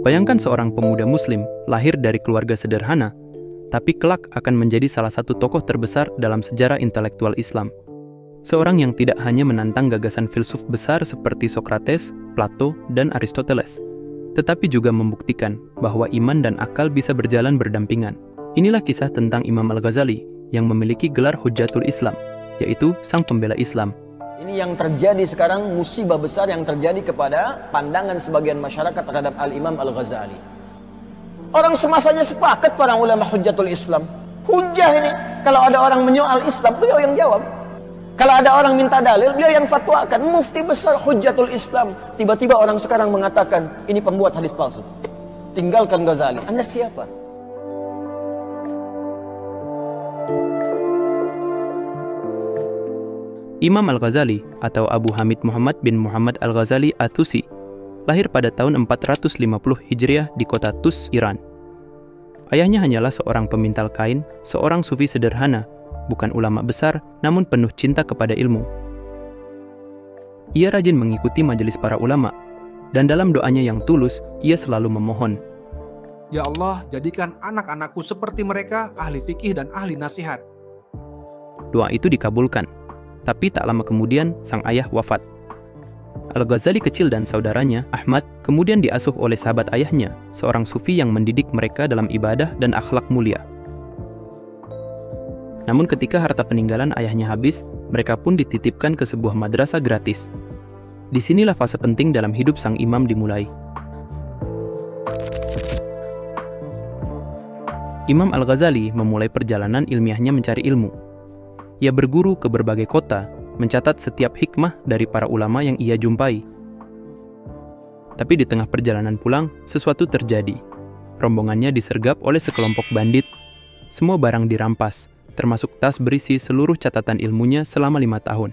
Bayangkan seorang pemuda muslim lahir dari keluarga sederhana, tapi kelak akan menjadi salah satu tokoh terbesar dalam sejarah intelektual Islam. Seorang yang tidak hanya menantang gagasan filsuf besar seperti Socrates, Plato, dan Aristoteles, tetapi juga membuktikan bahwa iman dan akal bisa berjalan berdampingan. Inilah kisah tentang Imam Al-Ghazali yang memiliki gelar Hujjatul Islam, yaitu sang pembela Islam. Ini yang terjadi sekarang, musibah besar yang terjadi kepada pandangan sebagian masyarakat terhadap Al-Imam Al-Ghazali. Orang semasanya sepakat para ulama Hujjatul Islam. Hujjah ini, kalau ada orang menyoal Islam, beliau yang jawab. Kalau ada orang minta dalil, beliau yang fatwakan. Mufti besar Hujjatul Islam. Tiba-tiba orang sekarang mengatakan, ini pembuat hadis palsu. Tinggalkan Ghazali. Anda siapa? Imam Al-Ghazali atau Abu Hamid Muhammad bin Muhammad Al-Ghazali At-Tusi lahir pada tahun 450 Hijriah di kota Tus, Iran. Ayahnya hanyalah seorang pemintal kain, seorang sufi sederhana, bukan ulama besar, namun penuh cinta kepada ilmu. Ia rajin mengikuti majelis para ulama, dan dalam doanya yang tulus, ia selalu memohon, "Ya Allah, jadikan anak-anakku seperti mereka, ahli fikih dan ahli nasihat." Doa itu dikabulkan, tapi tak lama kemudian sang ayah wafat. Al-Ghazali kecil dan saudaranya, Ahmad, kemudian diasuh oleh sahabat ayahnya, seorang sufi yang mendidik mereka dalam ibadah dan akhlak mulia. Namun ketika harta peninggalan ayahnya habis, mereka pun dititipkan ke sebuah madrasah gratis. Disinilah fase penting dalam hidup sang imam dimulai. Imam Al-Ghazali memulai perjalanan ilmiahnya mencari ilmu. Ia berguru ke berbagai kota, mencatat setiap hikmah dari para ulama yang ia jumpai. Tapi di tengah perjalanan pulang, sesuatu terjadi. Rombongannya disergap oleh sekelompok bandit. Semua barang dirampas, termasuk tas berisi seluruh catatan ilmunya selama 5 tahun.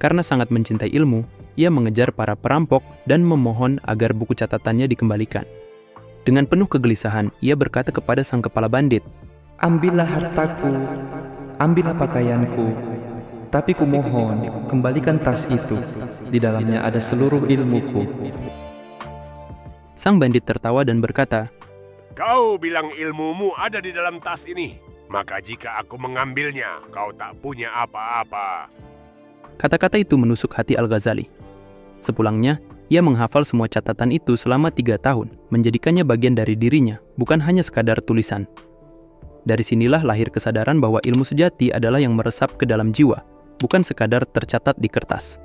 Karena sangat mencintai ilmu, ia mengejar para perampok dan memohon agar buku catatannya dikembalikan. Dengan penuh kegelisahan, ia berkata kepada sang kepala bandit, "Ambillah hartaku, ambillah pakaianku, tapi kumohon kembalikan tas itu. Di dalamnya ada seluruh ilmuku." Sang bandit tertawa dan berkata, "Kau bilang ilmumu ada di dalam tas ini. Maka jika aku mengambilnya, kau tak punya apa-apa." Kata-kata itu menusuk hati Al-Ghazali. Sepulangnya, ia menghafal semua catatan itu selama 3 tahun, menjadikannya bagian dari dirinya, bukan hanya sekadar tulisan. Dari sinilah lahir kesadaran bahwa ilmu sejati adalah yang meresap ke dalam jiwa, bukan sekadar tercatat di kertas.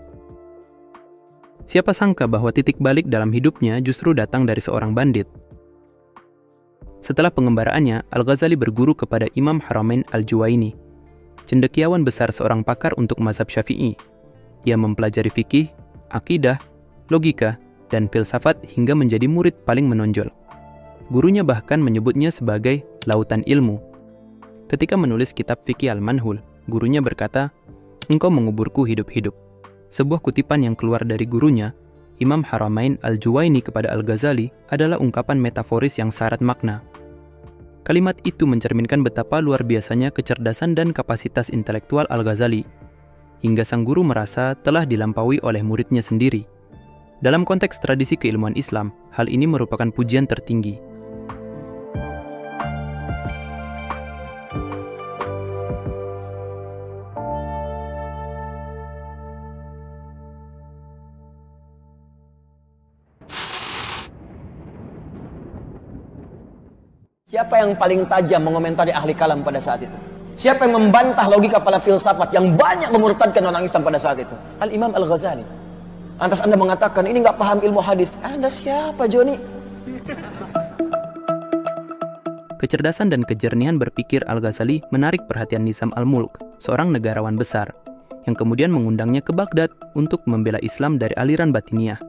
Siapa sangka bahwa titik balik dalam hidupnya justru datang dari seorang bandit. Setelah pengembaraannya, Al-Ghazali berguru kepada Imam Haramain Al-Juwaini, cendekiawan besar seorang pakar untuk mazhab Syafi'i. Ia mempelajari fikih, akidah, logika, dan filsafat hingga menjadi murid paling menonjol. Gurunya bahkan menyebutnya sebagai lautan ilmu. Ketika menulis kitab Fikih Al-Manhul, gurunya berkata, "Engkau menguburku hidup-hidup." Sebuah kutipan yang keluar dari gurunya, Imam Haramain Al-Juwaini kepada Al-Ghazali adalah ungkapan metaforis yang syarat makna. Kalimat itu mencerminkan betapa luar biasanya kecerdasan dan kapasitas intelektual Al-Ghazali, hingga sang guru merasa telah dilampaui oleh muridnya sendiri. Dalam konteks tradisi keilmuan Islam, hal ini merupakan pujian tertinggi. Siapa yang paling tajam mengomentari ahli kalam pada saat itu? Siapa yang membantah logika para filsafat yang banyak memurtadkan orang Islam pada saat itu? Al-Imam Al-Ghazali. Lantas Anda mengatakan, ini nggak paham ilmu hadis. Anda siapa, Joni? Kecerdasan dan kejernihan berpikir Al-Ghazali menarik perhatian Nizam Al-Mulk, seorang negarawan besar, yang kemudian mengundangnya ke Baghdad untuk membela Islam dari aliran Batiniyah.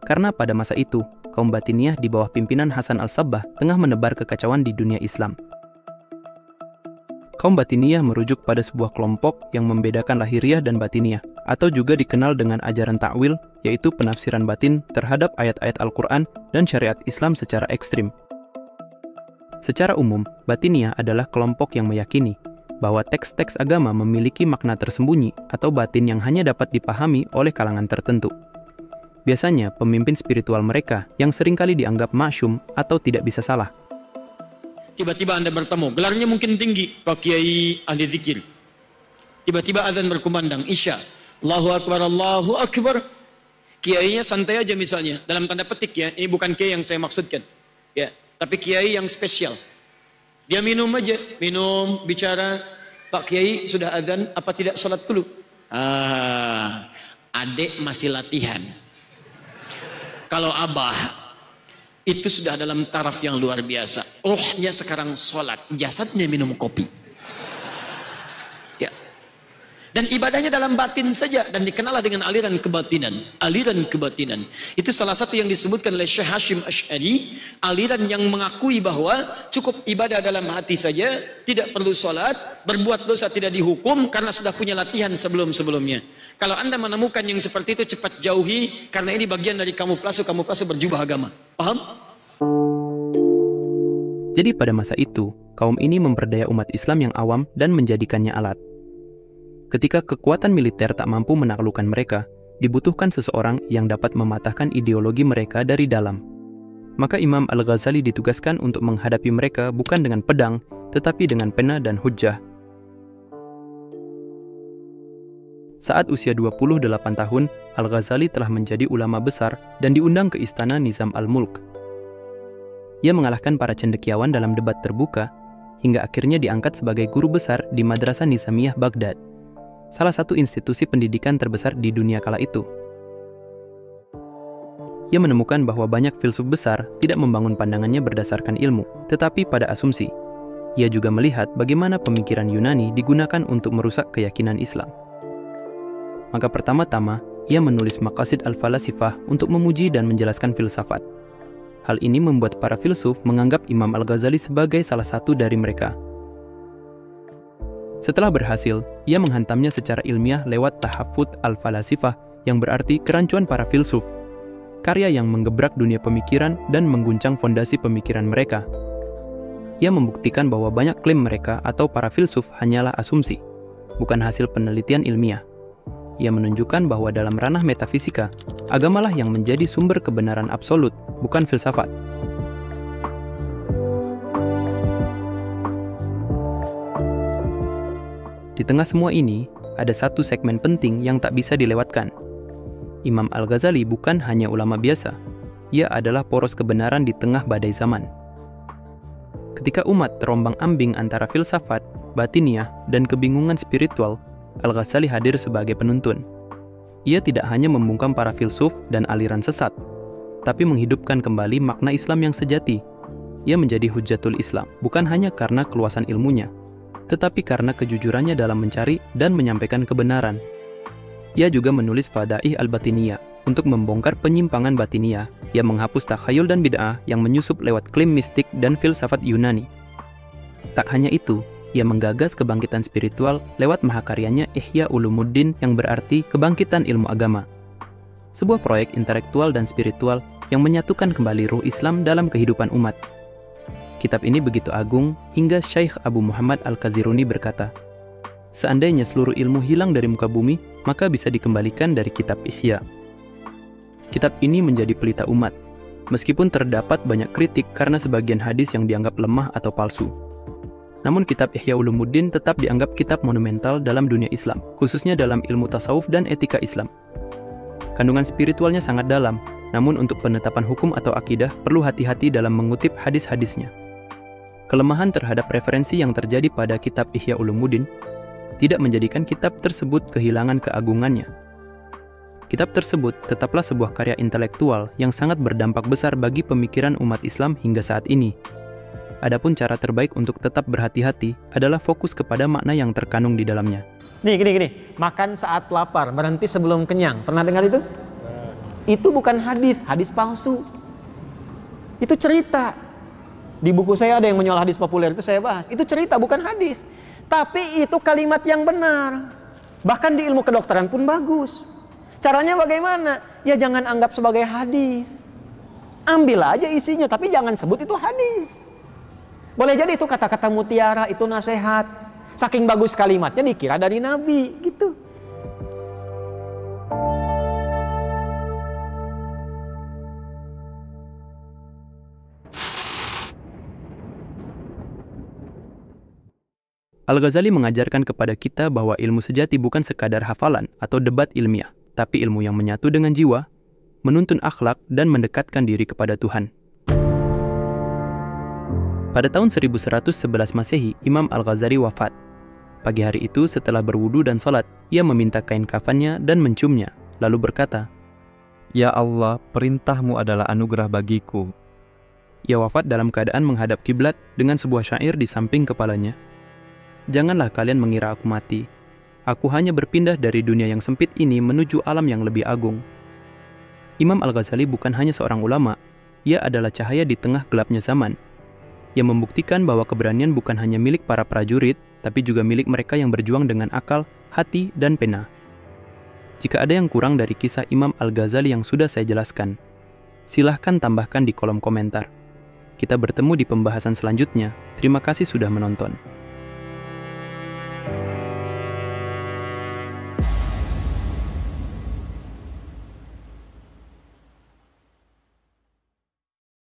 Karena pada masa itu, kaum Batiniyah di bawah pimpinan Hasan al-Sabbah tengah menebar kekacauan di dunia Islam. Kaum Batiniyah merujuk pada sebuah kelompok yang membedakan lahiriah dan batiniyah, atau juga dikenal dengan ajaran ta'wil, yaitu penafsiran batin terhadap ayat-ayat Al-Quran dan syariat Islam secara ekstrim. Secara umum, Batiniyah adalah kelompok yang meyakini bahwa teks-teks agama memiliki makna tersembunyi atau batin yang hanya dapat dipahami oleh kalangan tertentu. biasanya pemimpin spiritual mereka yang seringkali dianggap masyum atau tidak bisa salah. Tiba-tiba Anda bertemu, gelarnya mungkin tinggi, Pak Kiai ahli zikir. Tiba-tiba azan berkumandang, Isya. Allahu Akbar, Allahu Akbar. Kiainya santai aja misalnya, dalam tanda petik ya, ini bukan kiai yang saya maksudkan. Ya, tapi kiai yang spesial. Dia minum aja, minum, bicara, Pak Kiai sudah azan, apa tidak salat dulu? Adik masih latihan. Kalau abah, itu sudah dalam taraf yang luar biasa. Rohnya sekarang salat, jasadnya minum kopi. Ya. Dan ibadahnya dalam batin saja, dan dikenallah dengan aliran kebatinan. Aliran kebatinan itu salah satu yang disebutkan oleh Syekh Hashim Asy'ari, aliran yang mengakui bahwa cukup ibadah dalam hati saja, tidak perlu sholat, berbuat dosa tidak dihukum karena sudah punya latihan sebelum-sebelumnya. Kalau Anda menemukan yang seperti itu, cepat jauhi, karena ini bagian dari kamuflase berjubah agama. Paham? Jadi pada masa itu, kaum ini memperdaya umat Islam yang awam dan menjadikannya alat. Ketika kekuatan militer tak mampu menaklukkan mereka, dibutuhkan seseorang yang dapat mematahkan ideologi mereka dari dalam. Maka Imam Al-Ghazali ditugaskan untuk menghadapi mereka bukan dengan pedang, tetapi dengan pena dan hujjah. Saat usia 28 tahun, Al-Ghazali telah menjadi ulama besar dan diundang ke istana Nizam Al-Mulk. Ia mengalahkan para cendekiawan dalam debat terbuka, hingga akhirnya diangkat sebagai guru besar di Madrasah Nizamiyah Baghdad, salah satu institusi pendidikan terbesar di dunia kala itu. Ia menemukan bahwa banyak filsuf besar tidak membangun pandangannya berdasarkan ilmu, tetapi pada asumsi. Ia juga melihat bagaimana pemikiran Yunani digunakan untuk merusak keyakinan Islam. Maka pertama-tama, ia menulis Maqasid al-Falasifah untuk memuji dan menjelaskan filsafat. Hal ini membuat para filsuf menganggap Imam Al-Ghazali sebagai salah satu dari mereka. Setelah berhasil, ia menghantamnya secara ilmiah lewat Tahafut al-Falasifah, yang berarti kerancuan para filsuf. Karya yang menggebrak dunia pemikiran dan mengguncang fondasi pemikiran mereka. Ia membuktikan bahwa banyak klaim mereka atau para filsuf hanyalah asumsi, bukan hasil penelitian ilmiah. Ia menunjukkan bahwa dalam ranah metafisika, agamalah yang menjadi sumber kebenaran absolut, bukan filsafat. Di tengah semua ini, ada satu segmen penting yang tak bisa dilewatkan. Imam Al-Ghazali bukan hanya ulama biasa, ia adalah poros kebenaran di tengah badai zaman. Ketika umat terombang-ambing antara filsafat, batiniah, dan kebingungan spiritual, Al-Ghazali hadir sebagai penuntun. Ia tidak hanya membungkam para filsuf dan aliran sesat, tapi menghidupkan kembali makna Islam yang sejati. Ia menjadi Hujjatul Islam, bukan hanya karena keluasan ilmunya, tetapi karena kejujurannya dalam mencari dan menyampaikan kebenaran. Ia juga menulis Fadaih al-Batiniyah untuk membongkar penyimpangan batiniyah yang menghapus takhayul dan bid'ah yang menyusup lewat klaim mistik dan filsafat Yunani. Tak hanya itu, ia menggagas kebangkitan spiritual lewat mahakaryanya Ihya Ulumuddin yang berarti kebangkitan ilmu agama. Sebuah proyek intelektual dan spiritual yang menyatukan kembali ruh Islam dalam kehidupan umat. Kitab ini begitu agung hingga Syekh Abu Muhammad Al-Kaziruni berkata, seandainya seluruh ilmu hilang dari muka bumi, maka bisa dikembalikan dari kitab Ihya. Kitab ini menjadi pelita umat, meskipun terdapat banyak kritik karena sebagian hadis yang dianggap lemah atau palsu. Namun kitab Ihya Ulumuddin tetap dianggap kitab monumental dalam dunia Islam, khususnya dalam ilmu tasawuf dan etika Islam. Kandungan spiritualnya sangat dalam, namun untuk penetapan hukum atau akidah perlu hati-hati dalam mengutip hadis-hadisnya. Kelemahan terhadap referensi yang terjadi pada kitab Ihya Ulumuddin tidak menjadikan kitab tersebut kehilangan keagungannya. Kitab tersebut tetaplah sebuah karya intelektual yang sangat berdampak besar bagi pemikiran umat Islam hingga saat ini. Adapun cara terbaik untuk tetap berhati-hati adalah fokus kepada makna yang terkandung di dalamnya. Nih, gini. Makan saat lapar, berhenti sebelum kenyang. Pernah dengar itu? Itu bukan hadis, hadis palsu. Itu cerita. Di buku saya ada yang menyoal hadis populer, itu saya bahas. Itu cerita, bukan hadis. Tapi itu kalimat yang benar. Bahkan di ilmu kedokteran pun bagus. Caranya bagaimana? Ya jangan anggap sebagai hadis. Ambil aja isinya, tapi jangan sebut itu hadis. Boleh jadi itu kata-kata mutiara, itu nasihat. Saking bagus kalimatnya dikira dari Nabi, gitu. Al-Ghazali mengajarkan kepada kita bahwa ilmu sejati bukan sekadar hafalan atau debat ilmiah, tapi ilmu yang menyatu dengan jiwa, menuntun akhlak, dan mendekatkan diri kepada Tuhan. Pada tahun 1111 Masehi, Imam Al-Ghazali wafat. Pagi hari itu, setelah berwudu dan salat, ia meminta kain kafannya dan menciumnya, lalu berkata, Ya Allah, perintahmu adalah anugerah bagiku. Ia wafat dalam keadaan menghadap kiblat dengan sebuah syair di samping kepalanya. Janganlah kalian mengira aku mati. Aku hanya berpindah dari dunia yang sempit ini menuju alam yang lebih agung. Imam Al-Ghazali bukan hanya seorang ulama, ia adalah cahaya di tengah gelapnya zaman, yang membuktikan bahwa keberanian bukan hanya milik para prajurit, tapi juga milik mereka yang berjuang dengan akal, hati, dan pena. Jika ada yang kurang dari kisah Imam Al-Ghazali yang sudah saya jelaskan, silahkan tambahkan di kolom komentar. Kita bertemu di pembahasan selanjutnya. Terima kasih sudah menonton.